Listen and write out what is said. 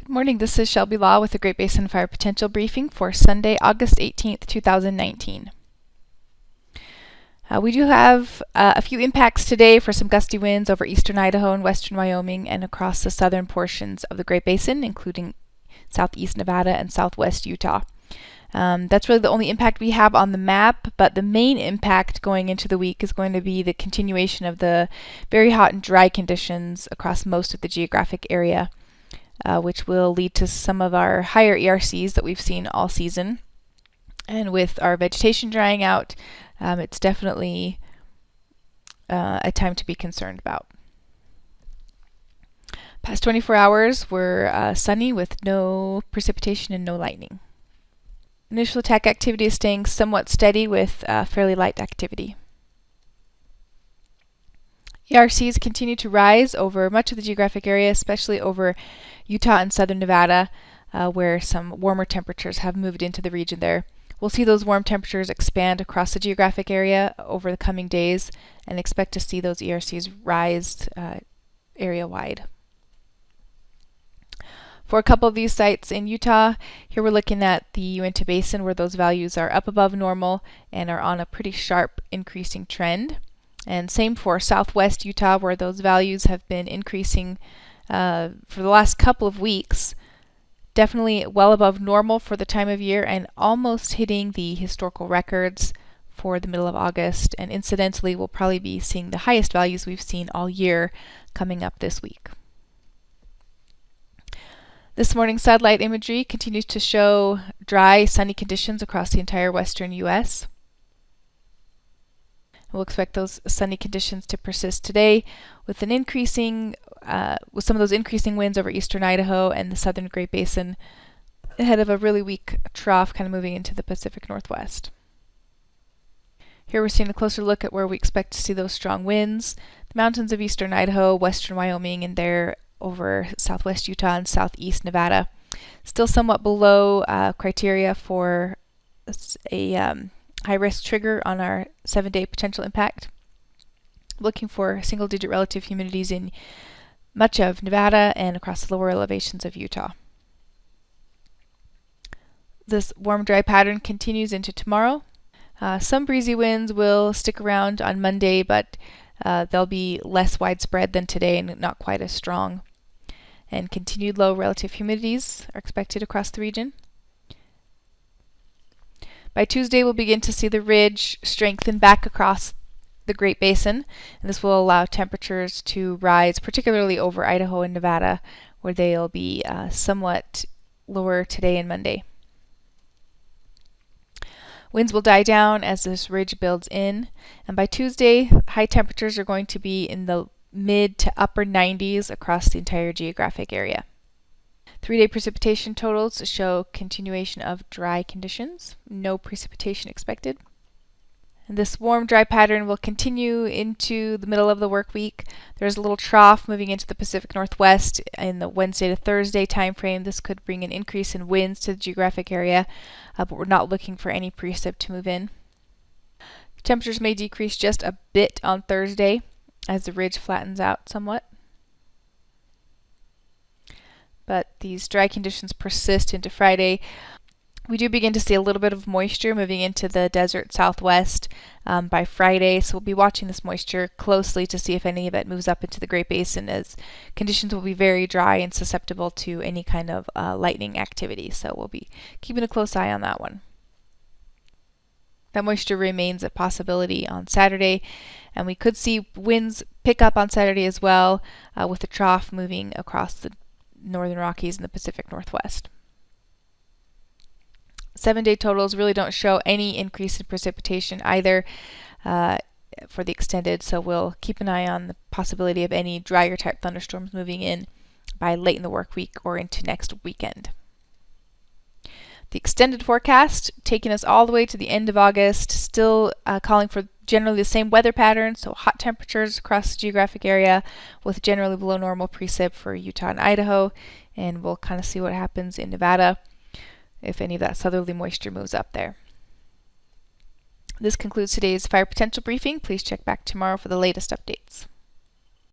Good morning, this is Shelby Law with the Great Basin Fire Potential Briefing for Sunday, August 18th, 2019. We do have a few impacts today for some gusty winds over eastern Idaho and western Wyoming and across the southern portions of the Great Basin, including southeast Nevada and southwest Utah. That's really the only impact we have on the map, but the main impact going into the week is going to be the continuation of the very hot and dry conditions across most of the geographic area. Which will lead to some of our higher ERCs that we've seen all season. And with our vegetation drying out, it's definitely a time to be concerned about. Past 24 hours were sunny with no precipitation and no lightning. Initial attack activity is staying somewhat steady with fairly light activity. ERCs continue to rise over much of the geographic area, especially over Utah and southern Nevada, where some warmer temperatures have moved into the region there. We'll see those warm temperatures expand across the geographic area over the coming days and expect to see those ERCs rise area-wide. For a couple of these sites in Utah, here we're looking at the Uinta Basin where those values are up above normal and are on a pretty sharp increasing trend. And same for southwest Utah, where those values have been increasing for the last couple of weeks. Definitely well above normal for the time of year and almost hitting the historical records for the middle of August. And incidentally, we'll probably be seeing the highest values we've seen all year coming up this week. This morning's satellite imagery continues to show dry, sunny conditions across the entire western U.S. We'll expect those sunny conditions to persist today with some of those increasing winds over eastern Idaho and the southern Great Basin ahead of a really weak trough kind of moving into the Pacific Northwest. Here we're seeing a closer look at where we expect to see those strong winds. The mountains of eastern Idaho, western Wyoming, and there over southwest Utah and southeast Nevada. Still somewhat below criteria for a high-risk trigger on our 7-day potential impact. Looking for single-digit relative humidities in much of Nevada and across the lower elevations of Utah. This warm, dry pattern continues into tomorrow. Some breezy winds will stick around on Monday, but they'll be less widespread than today and not quite as strong. And continued low relative humidities are expected across the region. By Tuesday, we'll begin to see the ridge strengthen back across the Great Basin, and this will allow temperatures to rise, particularly over Idaho and Nevada, where they'll be somewhat lower today and Monday. Winds will die down as this ridge builds in, and by Tuesday, high temperatures are going to be in the mid to upper 90s across the entire geographic area. 3-day precipitation totals show continuation of dry conditions, no precipitation expected. And this warm, dry pattern will continue into the middle of the work week. There's a little trough moving into the Pacific Northwest in the Wednesday to Thursday time frame. This could bring an increase in winds to the geographic area, but we're not looking for any precip to move in. Temperatures may decrease just a bit on Thursday as the ridge flattens out somewhat. But these dry conditions persist into Friday. We do begin to see a little bit of moisture moving into the desert southwest by Friday, so we'll be watching this moisture closely to see if any of it moves up into the Great Basin, as conditions will be very dry and susceptible to any kind of lightning activity, so we'll be keeping a close eye on that one. That moisture remains a possibility on Saturday, and we could see winds pick up on Saturday as well, with the trough moving across the Northern Rockies and the Pacific Northwest. 7-day totals really don't show any increase in precipitation either for the extended, so we'll keep an eye on the possibility of any drier type thunderstorms moving in by late in the work week or into next weekend. The extended forecast taking us all the way to the end of August, still calling for generally the same weather pattern, so hot temperatures across the geographic area with generally below normal precip for Utah and Idaho, and we'll kind of see what happens in Nevada if any of that southerly moisture moves up there. This concludes today's fire potential briefing. Please check back tomorrow for the latest updates.